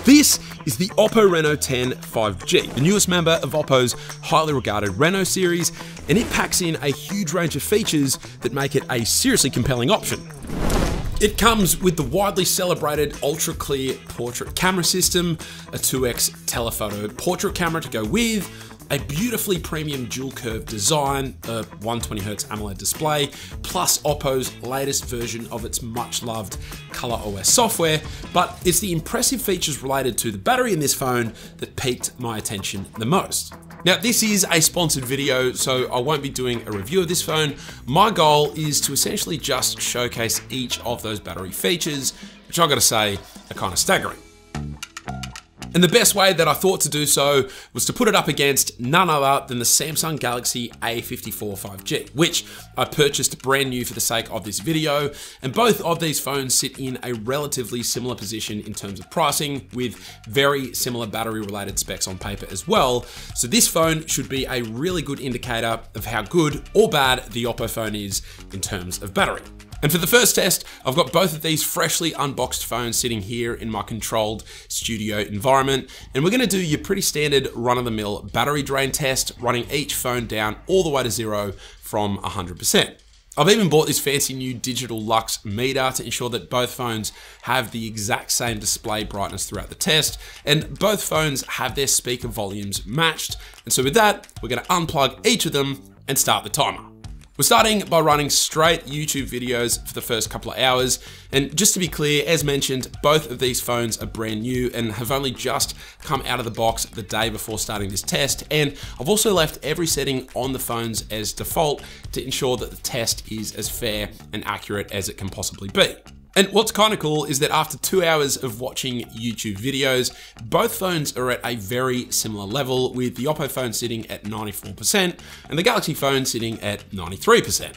This is the OPPO Reno10 5G, the newest member of OPPO's highly regarded Reno series, and it packs in a huge range of features that make it a seriously compelling option. It comes with the widely celebrated ultra clear portrait camera system, a 2x telephoto portrait camera to go with, a beautifully premium dual curve design, a 120Hz AMOLED display, plus OPPO's latest version of its much loved ColorOS software. But it's the impressive features related to the battery in this phone that piqued my attention the most. Now, this is a sponsored video, so I won't be doing a review of this phone. My goal is to essentially just showcase each of those battery features, which I've got to say are kind of staggering. And the best way that I thought to do so was to put it up against none other than the Samsung Galaxy A54 5G, which I purchased brand new for the sake of this video. And both of these phones sit in a relatively similar position in terms of pricing, with very similar battery related specs on paper as well. So this phone should be a really good indicator of how good or bad the OPPO phone is in terms of battery. And for the first test, I've got both of these freshly unboxed phones sitting here in my controlled studio environment. And we're gonna do your pretty standard run-of-the-mill battery drain test, running each phone down all the way to 0 from 100%. I've even bought this fancy new digital lux meter to ensure that both phones have the exact same display brightness throughout the test, and both phones have their speaker volumes matched. And so with that, we're gonna unplug each of them and start the timer. We're starting by running straight YouTube videos for the first couple of hours. And just to be clear, as mentioned, both of these phones are brand new and have only just come out of the box the day before starting this test. And I've also left every setting on the phones as default to ensure that the test is as fair and accurate as it can possibly be. And what's kind of cool is that after 2 hours of watching YouTube videos, both phones are at a very similar level, with the OPPO phone sitting at 94% and the Galaxy phone sitting at 93%.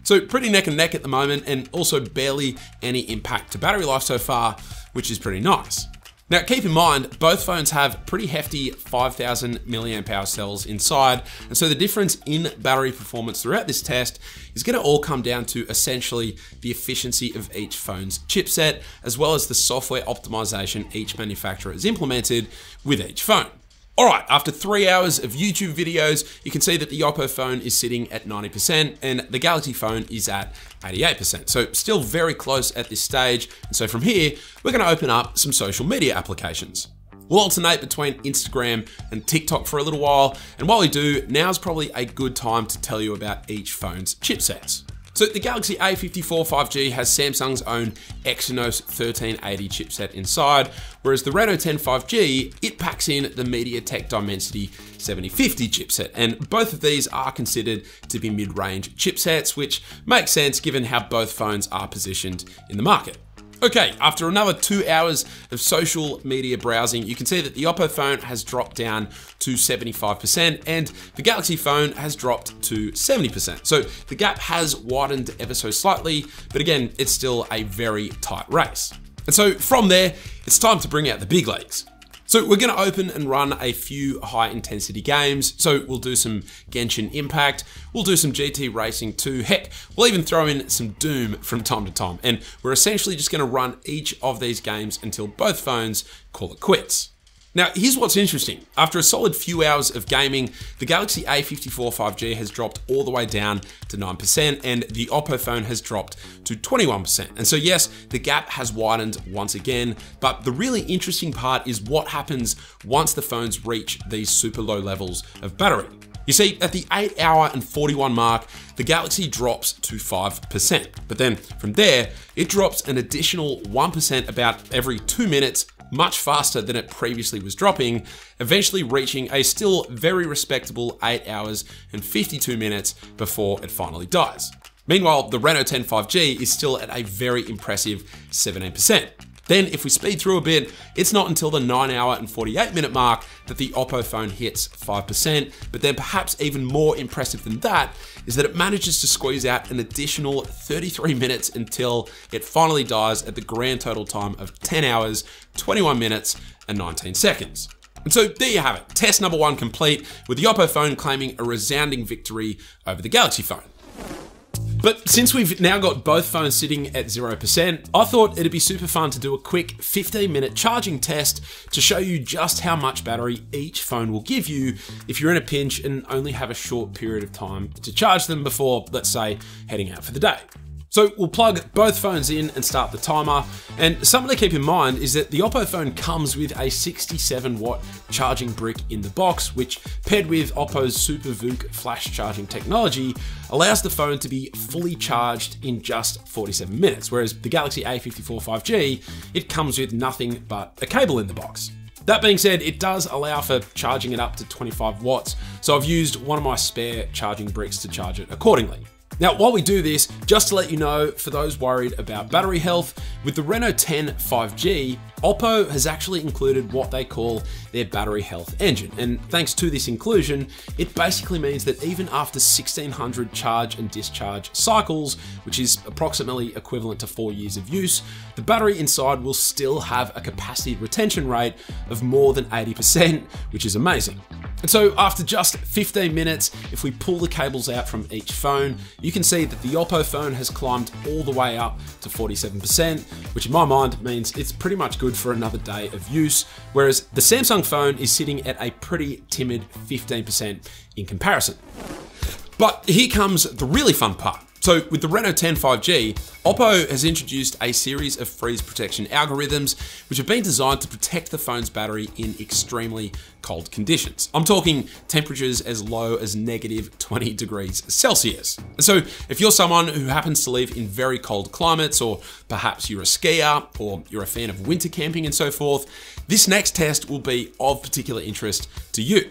So pretty neck and neck at the moment, and also barely any impact to battery life so far, which is pretty nice. Now, keep in mind, both phones have pretty hefty 5,000 milliamp hour cells inside, and so the difference in battery performance throughout this test is going to all come down to essentially the efficiency of each phone's chipset, as well as the software optimization each manufacturer has implemented with each phone. All right, after 3 hours of YouTube videos, you can see that the OPPO phone is sitting at 90% and the Galaxy phone is at 88%. So still very close at this stage. And so from here, we're gonna open up some social media applications. We'll alternate between Instagram and TikTok for a little while. And while we do, now's probably a good time to tell you about each phone's chipsets. So the Galaxy A54 5G has Samsung's own Exynos 1380 chipset inside, whereas the Reno10 5G, it packs in the MediaTek Dimensity 7050 chipset. And both of these are considered to be mid-range chipsets, which makes sense given how both phones are positioned in the market. Okay, after another 2 hours of social media browsing, you can see that the OPPO phone has dropped down to 75% and the Galaxy phone has dropped to 70%. So the gap has widened ever so slightly, but again, it's still a very tight race. And so from there, it's time to bring out the big leagues. So we're gonna open and run a few high intensity games. So we'll do some Genshin Impact, we'll do some GT Racing 2, heck, we'll even throw in some Doom from time to time. And we're essentially just gonna run each of these games until both phones call it quits. Now, here's what's interesting. After a solid few hours of gaming, the Galaxy A54 5G has dropped all the way down to 9%, and the OPPO phone has dropped to 21%. And so yes, the gap has widened once again, but the really interesting part is what happens once the phones reach these super low levels of battery. You see, at the 8 hour and 41 mark, the Galaxy drops to 5%. But then from there, it drops an additional 1% about every 2 minutes, much faster than it previously was dropping, eventually reaching a still very respectable 8 hours and 52 minutes before it finally dies. Meanwhile, the Reno10 5G is still at a very impressive 17%. Then if we speed through a bit, it's not until the 9 hour and 48 minute mark that the OPPO phone hits 5%, but then perhaps even more impressive than that is that it manages to squeeze out an additional 33 minutes until it finally dies at the grand total time of 10 hours, 21 minutes, and 19 seconds. And so there you have it, test number 1 complete, with the OPPO phone claiming a resounding victory over the Galaxy phone. But since we've now got both phones sitting at 0%, I thought it'd be super fun to do a quick 15-minute charging test to show you just how much battery each phone will give you if you're in a pinch and only have a short period of time to charge them before, let's say, heading out for the day. So we'll plug both phones in and start the timer. And something to keep in mind is that the OPPO phone comes with a 67-watt charging brick in the box, which paired with OPPO's Super VOOC flash charging technology allows the phone to be fully charged in just 47 minutes, whereas the Galaxy A54 5G, it comes with nothing but a cable in the box. That being said, it does allow for charging it up to 25 watts, so I've used one of my spare charging bricks to charge it accordingly. Now, while we do this, just to let you know, for those worried about battery health, with the Reno10 5G, OPPO has actually included what they call their battery health engine. And thanks to this inclusion, it basically means that even after 1600 charge and discharge cycles, which is approximately equivalent to 4 years of use, the battery inside will still have a capacity retention rate of more than 80%, which is amazing. And so after just 15 minutes, if we pull the cables out from each phone, you can see that the OPPO phone has climbed all the way up to 47%, which in my mind means it's pretty much good for another day of use, whereas the Samsung phone is sitting at a pretty timid 15% in comparison. But here comes the really fun part. So with the Reno10 5G, OPPO has introduced a series of freeze protection algorithms which have been designed to protect the phone's battery in extremely cold conditions. I'm talking temperatures as low as -20 degrees Celsius. So if you're someone who happens to live in very cold climates, or perhaps you're a skier, or you're a fan of winter camping and so forth, this next test will be of particular interest to you.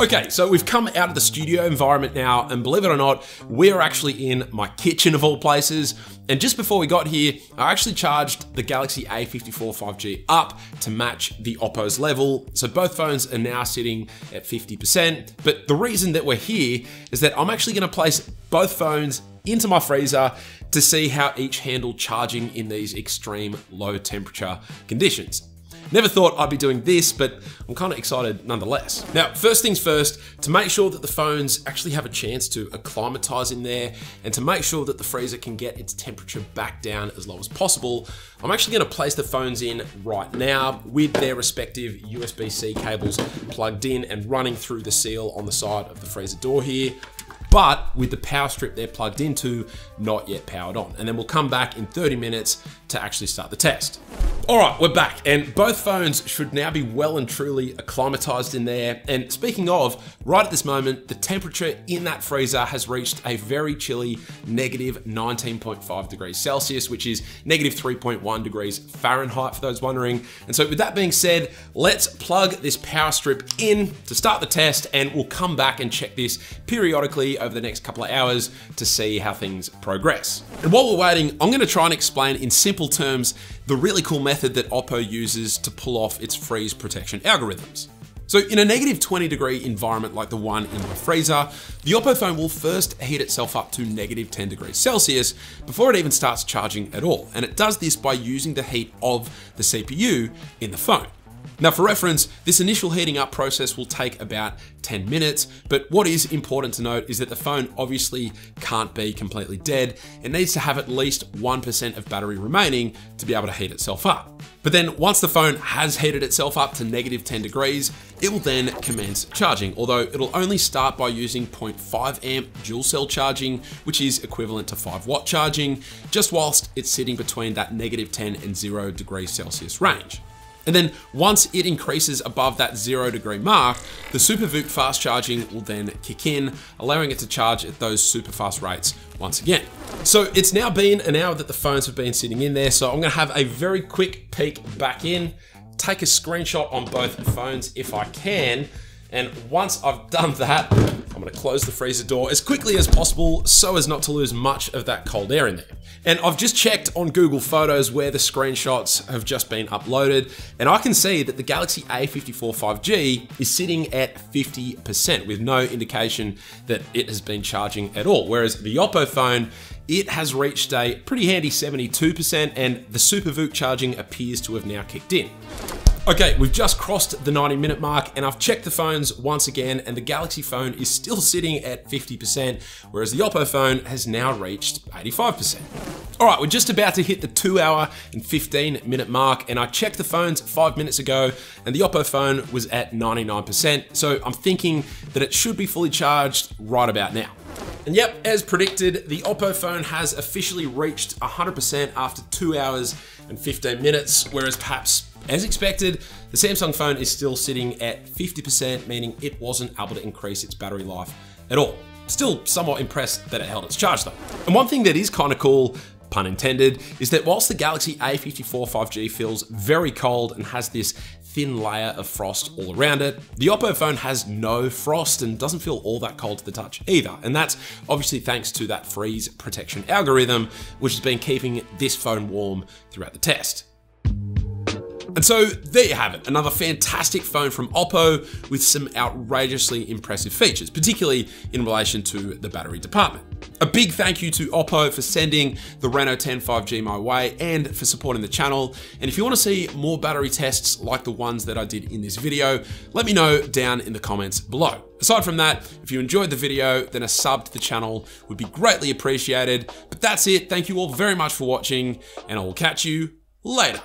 Okay, so we've come out of the studio environment now, and believe it or not, we're actually in my kitchen of all places. And just before we got here, I actually charged the Galaxy A54 5G up to match the OPPO's level. So both phones are now sitting at 50%. But the reason that we're here is that I'm actually gonna place both phones into my freezer to see how each handle charging in these extreme low temperature conditions. Never thought I'd be doing this, but I'm kind of excited nonetheless. Now, first things first, to make sure that the phones actually have a chance to acclimatize in there, and to make sure that the freezer can get its temperature back down as low as possible, I'm actually gonna place the phones in right now with their respective USB-C cables plugged in and running through the seal on the side of the freezer door here, but with the power strip they're plugged into not yet powered on. And then we'll come back in 30 minutes to actually start the test. All right, we're back, and both phones should now be well and truly acclimatized in there. And speaking of, right at this moment, the temperature in that freezer has reached a very chilly -19.5 degrees Celsius, which is -3.1 degrees Fahrenheit for those wondering. And so with that being said, let's plug this power strip in to start the test, and we'll come back and check this periodically over the next couple of hours to see how things progress. And while we're waiting, I'm gonna try and explain in simple terms the really cool method that OPPO uses to pull off its freeze protection algorithms. So in a -20 degree environment like the one in my freezer, the OPPO phone will first heat itself up to -10 degrees Celsius before it even starts charging at all. And it does this by using the heat of the CPU in the phone. Now, for reference, this initial heating up process will take about 10 minutes, but what is important to note is that the phone obviously can't be completely dead. It needs to have at least 1% of battery remaining to be able to heat itself up. But then once the phone has heated itself up to -10 degrees, it will then commence charging, although it'll only start by using 0.5 amp dual cell charging, which is equivalent to 5 watt charging, just whilst it's sitting between that -10 and 0 degrees Celsius range. And then once it increases above that 0 degree mark, the Super VOOC fast charging will then kick in, allowing it to charge at those super fast rates once again. So it's now been an hour that the phones have been sitting in there, so I'm gonna have a very quick peek back in, take a screenshot on both phones if I can, and once I've done that, I'm gonna close the freezer door as quickly as possible so as not to lose much of that cold air in there. And I've just checked on Google Photos where the screenshots have just been uploaded, and I can see that the Galaxy A54 5G is sitting at 50% with no indication that it has been charging at all. Whereas the OPPO phone, it has reached a pretty handy 72%, and the Super VOOC charging appears to have now kicked in. Okay, we've just crossed the 90-minute mark and I've checked the phones once again and the Galaxy phone is still sitting at 50%, whereas the OPPO phone has now reached 85%. All right, we're just about to hit the 2 hour and 15-minute mark and I checked the phones 5 minutes ago and the OPPO phone was at 99%, so I'm thinking that it should be fully charged right about now. And yep, as predicted, the OPPO phone has officially reached 100% after 2 hours and 15 minutes, whereas perhaps as expected, the Samsung phone is still sitting at 50%, meaning it wasn't able to increase its battery life at all. Still somewhat impressed that it held its charge though. And one thing that is kind of cool, pun intended, is that whilst the Galaxy A54 5G feels very cold and has this thin layer of frost all around it, the OPPO phone has no frost and doesn't feel all that cold to the touch either. And that's obviously thanks to that freeze protection algorithm, which has been keeping this phone warm throughout the test. And so there you have it, another fantastic phone from OPPO with some outrageously impressive features, particularly in relation to the battery department. A big thank you to OPPO for sending the Reno10 5G my way and for supporting the channel. And if you want to see more battery tests like the ones that I did in this video, let me know down in the comments below. Aside from that, if you enjoyed the video, then a sub to the channel would be greatly appreciated. But that's it. Thank you all very much for watching and I will catch you later.